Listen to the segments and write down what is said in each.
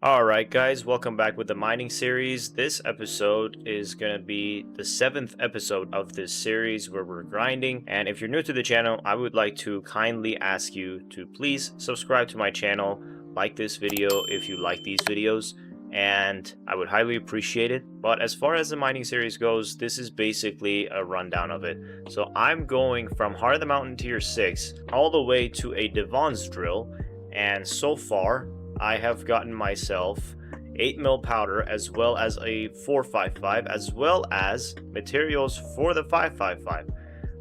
Alright guys, welcome back with the mining series. This episode is going to be the 7th episode of this series where we're grinding. And if you're new to the channel, I would like to kindly ask you to please subscribe to my channel, like this video if you like these videos, and I would highly appreciate it. But as far as the mining series goes, this is basically a rundown of it. So I'm going from Heart of the Mountain Tier 6 all the way to a Divan's drill, and so far I have gotten myself 8mm powder as well as a 455 as well as materials for the 555.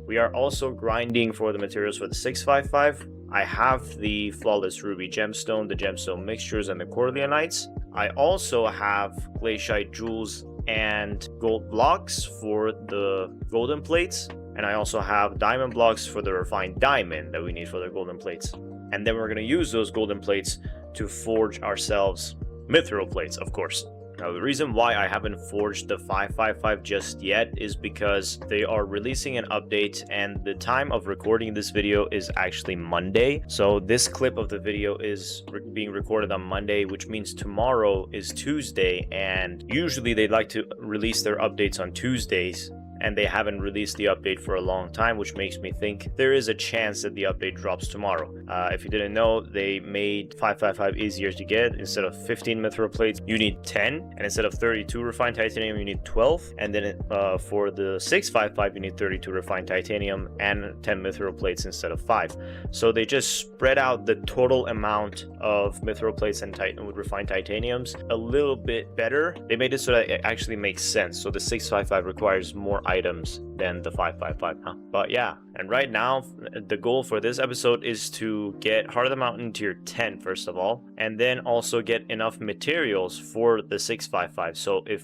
We are also grinding for the materials for the 655. I have the flawless ruby gemstone, the gemstone mixtures, and the corleonites. I also have glacite jewels and gold blocks for the golden plates, and I also have diamond blocks for the refined diamond that we need for the golden plates. And then we're going to use those golden plates to forge ourselves mithril plates, of course. Now, the reason why I haven't forged the 555 just yet is because they are releasing an update, and the time of recording this video is actually Monday. So this clip of the video is being recorded on Monday, which means tomorrow is Tuesday, and usually they like to release their updates on Tuesdays, and they haven't released the update for a long time, which makes me think there is a chance that the update drops tomorrow. If you didn't know, they made 555 easier to get. Instead of 15 mithril plates, you need 10, and instead of 32 refined titanium, you need 12, and then for the 655, you need 32 refined titanium and 10 mithril plates instead of 5. So they just spread out the total amount of mithril plates and refined titaniums a little bit better. They made it so that it actually makes sense. So the 655 requires more items than the 555 now. But yeah, and right now the goal for this episode is to get Heart of the Mountain tier 10 first of all, and then also get enough materials for the 655. So if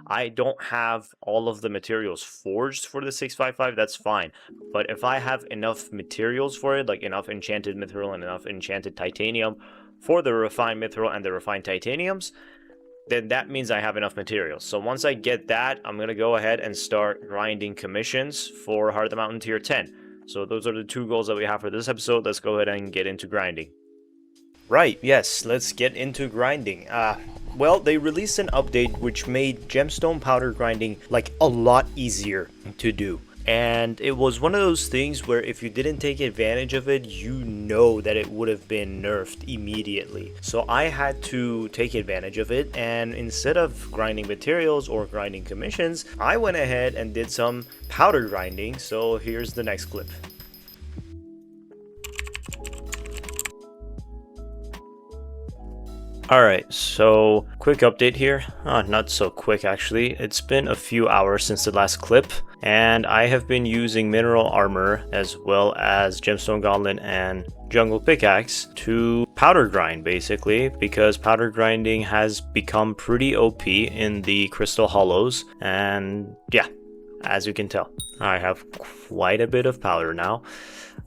I don't have all of the materials forged for the 655, that's fine. But if I have enough materials for it, like enough enchanted mithril and enough enchanted titanium for the refined mithril and the refined titaniums, then that means I have enough materials. So once I get that, I'm going to go ahead and start grinding commissions for Heart of the Mountain tier 10. So those are the two goals that we have for this episode. Let's go ahead and get into grinding. Right, yes, let's get into grinding. Well, they released an update which made Gemstone Powder grinding like a lot easier to do. And it was one of those things where if you didn't take advantage of it, you know that it would have been nerfed immediately. So I had to take advantage of it, and instead of grinding materials or grinding commissions, I went ahead and did some powder grinding. So here's the next clip. Alright, so quick update here. Not so quick actually. It's been a few hours since the last clip, and I have been using mineral armor as well as gemstone gauntlet and jungle pickaxe to powder grind basically, because powder grinding has become pretty OP in the crystal hollows. And yeah, as you can tell, I have quite a bit of powder now.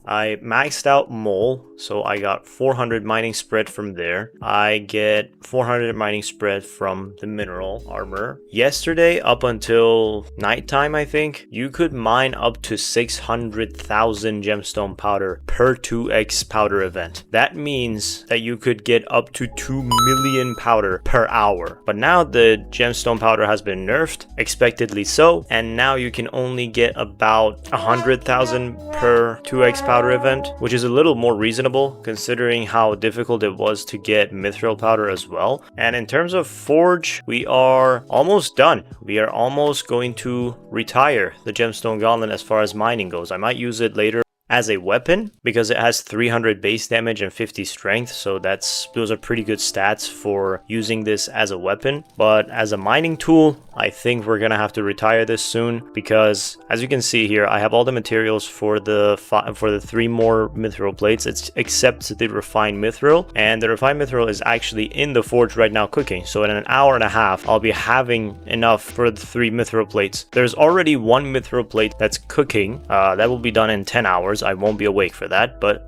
I maxed out mole, so I got 400 mining spread from there. I get 400 mining spread from the mineral armor. Yesterday, up until nighttime, I think, you could mine up to 600,000 gemstone powder per 2x powder event. That means that you could get up to 2 million powder per hour. But now the gemstone powder has been nerfed, expectedly so, and now you can only get about 100,000 per 2x powder event, which is a little more reasonable considering how difficult it was to get mithril powder as well. And in terms of forge, we are almost done. We are almost going to retire the gemstone gauntlet as far as mining goes. I might use it later as a weapon because it has 300 base damage and 50 strength, so those are pretty good stats for using this as a weapon. But as a mining tool, I think we're gonna have to retire this soon, because as you can see here, I have all the materials for the 3 more mithril plates. It's except the refined mithril, and the refined mithril is actually in the forge right now cooking. So in an hour and a half, I'll be having enough for the 3 mithril plates. There's already 1 mithril plate that's cooking. That will be done in 10 hours. I won't be awake for that, but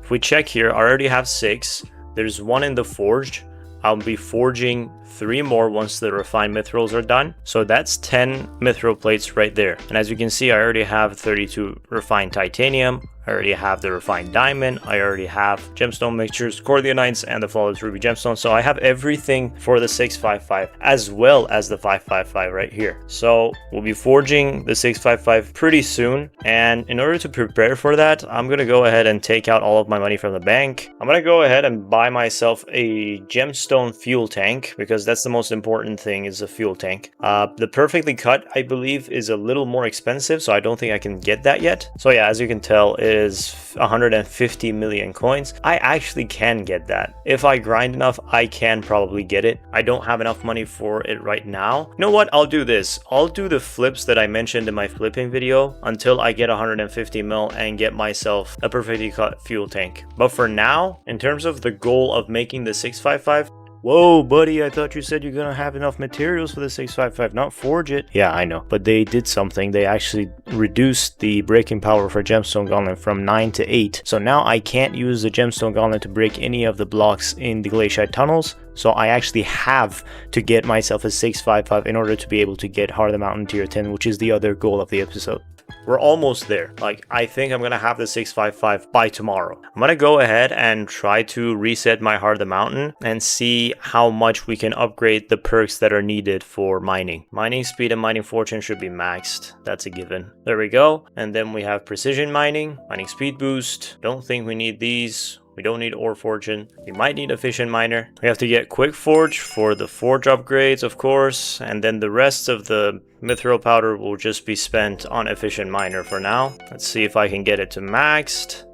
if we check here, I already have 6. There's 1 in the forge. I'll be forging 3 more once the refined mithrils are done. So that's 10 mithril plates right there. And as you can see, I already have 32 refined titanium. I already have the refined diamond, I already have gemstone mixtures, corleonites, and the flawless ruby gemstone. So I have everything for the 655 as well as the 555 right here. So we'll be forging the 655 pretty soon, and in order to prepare for that, I'm gonna go ahead and take out all of my money from the bank. I'm gonna go ahead and buy myself a gemstone fuel tank, because that's the most important thing, is a fuel tank. The perfectly cut, I believe, is a little more expensive, so I don't think I can get that yet. So yeah, as you can tell, it is 150 million coins. I actually can get that. If I grind enough, I can probably get it. I don't have enough money for it right now. You know what? I'll do this. I'll do the flips that I mentioned in my flipping video until I get 150 mil and get myself a perfectly cut fuel tank. But for now, in terms of the goal of making the 655, whoa, buddy, I thought you said you're gonna have enough materials for the 655, not forge it. Yeah, I know, but they did something. They actually reduced the breaking power for Gemstone Gauntlet from 9 to 8. So now I can't use the Gemstone Gauntlet to break any of the blocks in the Glacite tunnels. So I actually have to get myself a 655 in order to be able to get Heart of the Mountain tier 10, which is the other goal of the episode. We're almost there. Like, I think I'm gonna have the 655 by tomorrow. I'm gonna go ahead and try to reset my Heart of the Mountain and see how much we can upgrade the perks that are needed for mining. Mining speed and mining fortune should be maxed. That's a given. There we go. And then we have precision mining, mining speed boost. Don't think we need these. We don't need ore fortune. We might need efficient miner. We have to get quick forge for the forge upgrades, of course, and then the rest of the mithril powder will just be spent on efficient miner for now. Let's see if I can get it to maxed.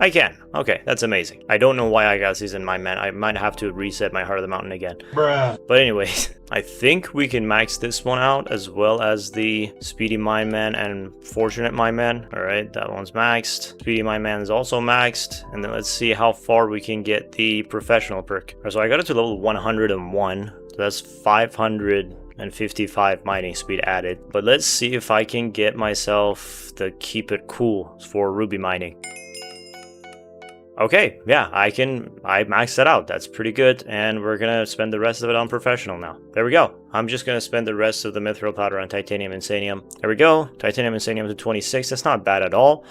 I can. Okay, that's amazing. I don't know why I got seasoned mine man. I might have to reset my Heart of the Mountain again. Bruh. But anyways, I think we can max this one out as well as the Speedy Mine Man and Fortunate Mine Man. Alright, that one's maxed. Speedy Mine Man is also maxed. And then let's see how far we can get the Professional perk. So I got it to level 101. So that's 555 mining speed added. But let's see if I can get myself the Keep It Cool for ruby mining. Okay, yeah, I maxed that out. That's pretty good, and we're gonna spend the rest of it on professional now. There we go. I'm just gonna spend the rest of the mithril powder on titanium insanium. There we go. Titanium insanium to 26. That's not bad at all.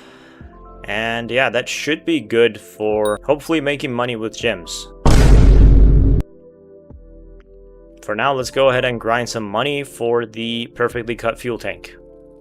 And yeah, that should be good for hopefully making money with gems. For now, let's go ahead and grind some money for the perfectly cut fuel tank.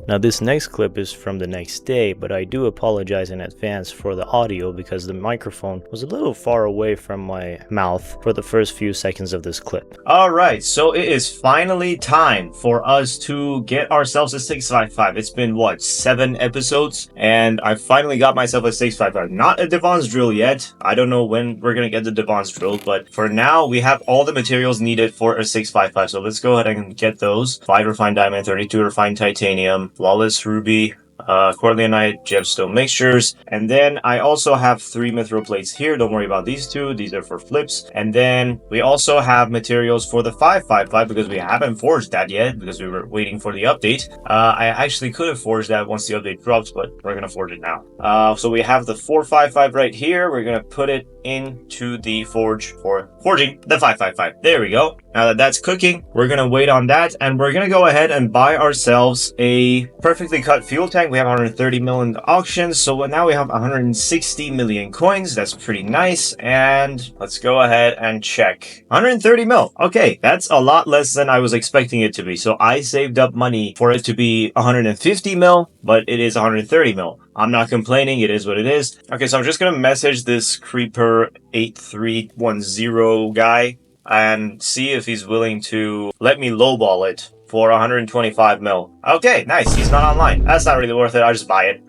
Now this next clip is from the next day, but I do apologize in advance for the audio because the microphone was a little far away from my mouth for the first few seconds of this clip. Alright, so it is finally time for us to get ourselves a 655. It's been, what, 7 episodes? And I finally got myself a 655. Not a Divan's drill yet. I don't know when we're gonna get the Divan's drill, but for now, we have all the materials needed for a 655. So let's go ahead and get those. 5 refined diamond, 32 refined titanium, flawless ruby, corleonite, gemstone mixtures, and then I also have 3 mithril plates here. Don't worry about these 2. These are for flips. And then we also have materials for the 555 because we haven't forged that yet because we were waiting for the update. I actually could have forged that once the update drops, but we're gonna forge it now. So we have the 455 right here. We're gonna put it into the forge for forging the 555. There we go. Now that that's cooking, we're gonna wait on that, and we're gonna go ahead and buy ourselves a perfectly cut fuel tank. We have 130 million auctions, so now we have 160 million coins. That's pretty nice. And let's go ahead and check. 130 mil. Okay, that's a lot less than I was expecting it to be. So I saved up money for it to be 150 mil, but it is 130 mil. I'm not complaining, it is what it is. Okay, so I'm just gonna message this Creeper 8310 guy and see if he's willing to let me lowball it for 125 mil. Okay, nice. He's not online. That's not really worth it. I'll just buy it.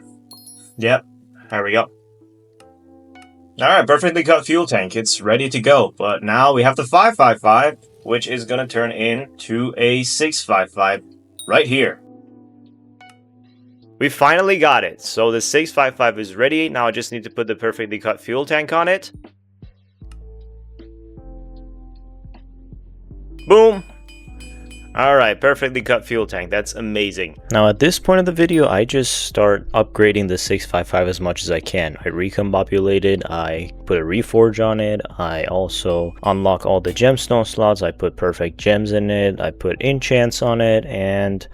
Yep. There we go. Alright, perfectly cut fuel tank. It's ready to go. But now we have the 555, which is going to turn into a 655 right here. We finally got it. So the 655 is ready. Now I just need to put the perfectly cut fuel tank on it. Boom. Alright, perfectly cut fuel tank. That's amazing. Now at this point of the video, I just start upgrading the 655 as much as I can. I recombobulate it, I put a reforge on it, I also unlock all the gemstone slots, I put perfect gems in it, I put enchants on it, and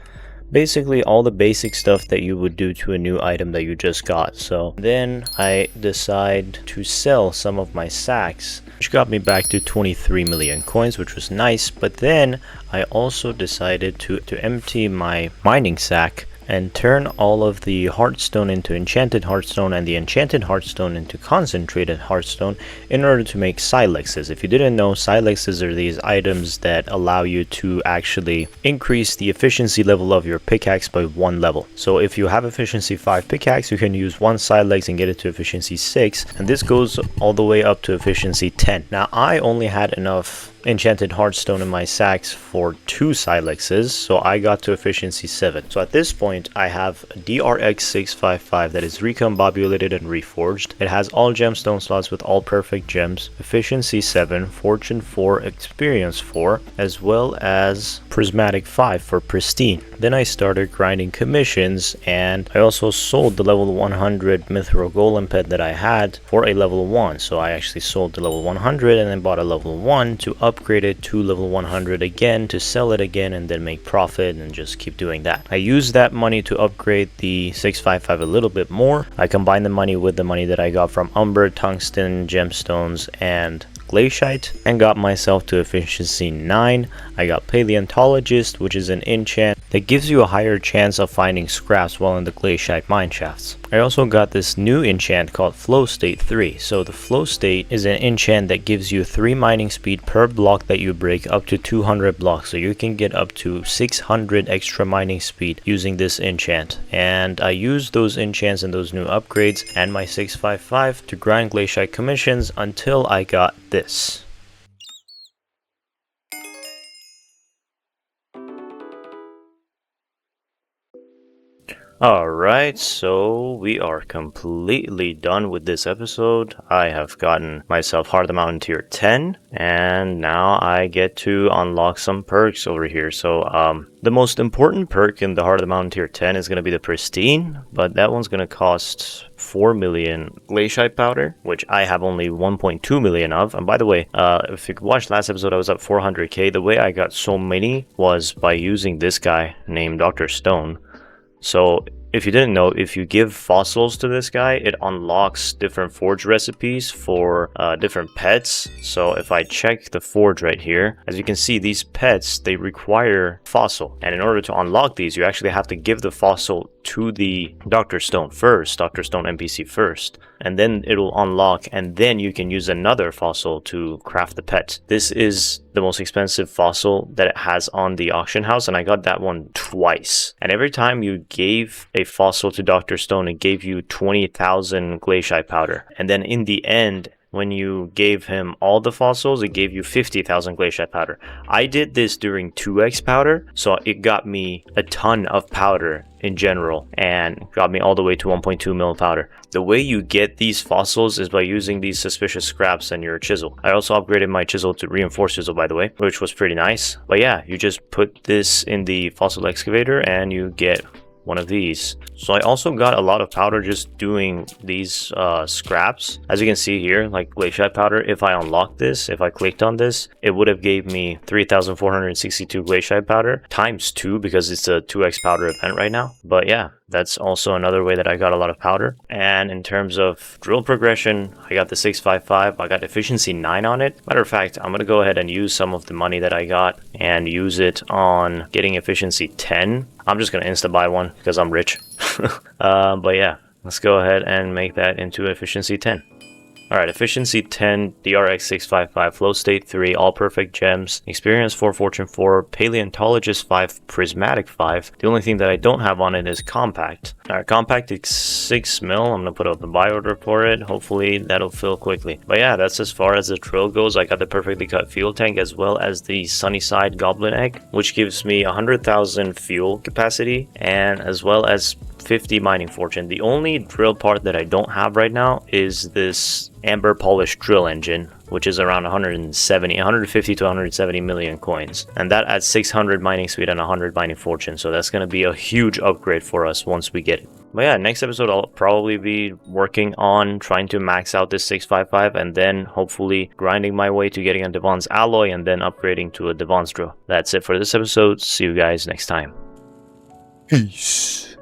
basically all the basic stuff that you would do to a new item that you just got. So then I decide to sell some of my sacks, which got me back to 23 million coins, which was nice. But then I also decided to empty my mining sack and turn all of the heartstone into enchanted heartstone and the enchanted heartstone into concentrated heartstone in order to make silexes. If you didn't know, silexes are these items that allow you to actually increase the efficiency level of your pickaxe by 1 level. So if you have efficiency 5 pickaxe, you can use 1 silex and get it to efficiency 6, and this goes all the way up to efficiency 10. Now I only had enough enchanted heartstone in my sacks for 2 silexes, so I got to efficiency 7. So at this point I have a DRX 655 that is recombobulated and reforged. It has all gemstone slots with all perfect gems, efficiency 7, fortune 4, experience 4, as well as prismatic 5 for pristine. Then I started grinding commissions, and I also sold the level 100 mithril golem pet that I had for a level 1. So I actually sold the level 100 and then bought a level 1 to upgrade it to level 100 again, to sell it again and then make profit and just keep doing that. I used that money to upgrade the 655 a little bit more. I combined the money with the money that I got from umber, tungsten, gemstones, and Glacite, and got myself to efficiency 9. I got Paleontologist, which is an enchant that gives you a higher chance of finding scraps while in the Glacite mine shafts. I also got this new enchant called Flow State 3. So the Flow State is an enchant that gives you 3 mining speed per block that you break up to 200 blocks. So you can get up to 600 extra mining speed using this enchant. And I used those enchants and those new upgrades and my 655 to grind Glacite commissions until I got this. Alright, so we are completely done with this episode. I have gotten myself Heart of the Mountain tier 10, and now I get to unlock some perks over here. So the most important perk in the Heart of the Mountain tier 10 is going to be the Pristine, but that one's going to cost 4 million Glacite Powder, which I have only 1.2 million of. And by the way, if you watched last episode, I was at 400k. The way I got so many was by using this guy named Dr. Stone. So if you didn't know, if you give fossils to this guy, it unlocks different forge recipes for different pets. So if I check the forge right here, as you can see, these pets, they require fossil. And in order to unlock these, you actually have to give the fossil to the Dr. Stone first, Dr. Stone NPC first, and then it'll unlock, and then you can use another fossil to craft the pet. This is the most expensive fossil that it has on the auction house, and I got that one twice. And every time you gave a fossil to Dr. Stone, it gave you 20,000 Glacite Powder. And then in the end, when you gave him all the fossils, it gave you 50,000 Glacite Powder. I did this during 2x powder, so it got me a ton of powder in general and got me all the way to 1.2 mil powder. The way you get these fossils is by using these suspicious scraps and your chisel. I also upgraded my chisel to reinforced chisel, by the way, which was pretty nice. But yeah, you just put this in the fossil excavator and you get one of these. So I also got a lot of powder just doing these scraps. As you can see here, like Glacite Powder, if I unlocked this, if I clicked on this, it would have gave me 3,462 Glacite Powder times 2 because it's a 2x powder event right now. But yeah, that's also another way that I got a lot of powder. And in terms of drill progression, I got the 655. I got efficiency 9 on it. Matter of fact, I'm gonna go ahead and use some of the money that I got and use it on getting efficiency 10. I'm just gonna insta buy one because I'm rich. But yeah, let's go ahead and make that into efficiency 10. Alright, efficiency 10, DRX 655, flow state 3, all perfect gems, experience 4, fortune 4, paleontologist 5, prismatic 5. The only thing that I don't have on it is compact. Alright, compact is 6 mil. I'm gonna put up the buy order for it. Hopefully that'll fill quickly. But yeah, that's as far as the drill goes. I got the perfectly cut fuel tank as well as the Sunnyside goblin egg, which gives me 100,000 fuel capacity and as well as 50 mining fortune. The only drill part that I don't have right now is this amber polished drill engine, which is around 150 to 170 million coins, and that adds 600 mining speed and 100 mining fortune. So that's going to be a huge upgrade for us once we get it. But yeah, next episode I'll probably be working on trying to max out this 655 and then hopefully grinding my way to getting a Divan's alloy and then upgrading to a Divan's drill. That's it for this episode. See you guys next time. Peace.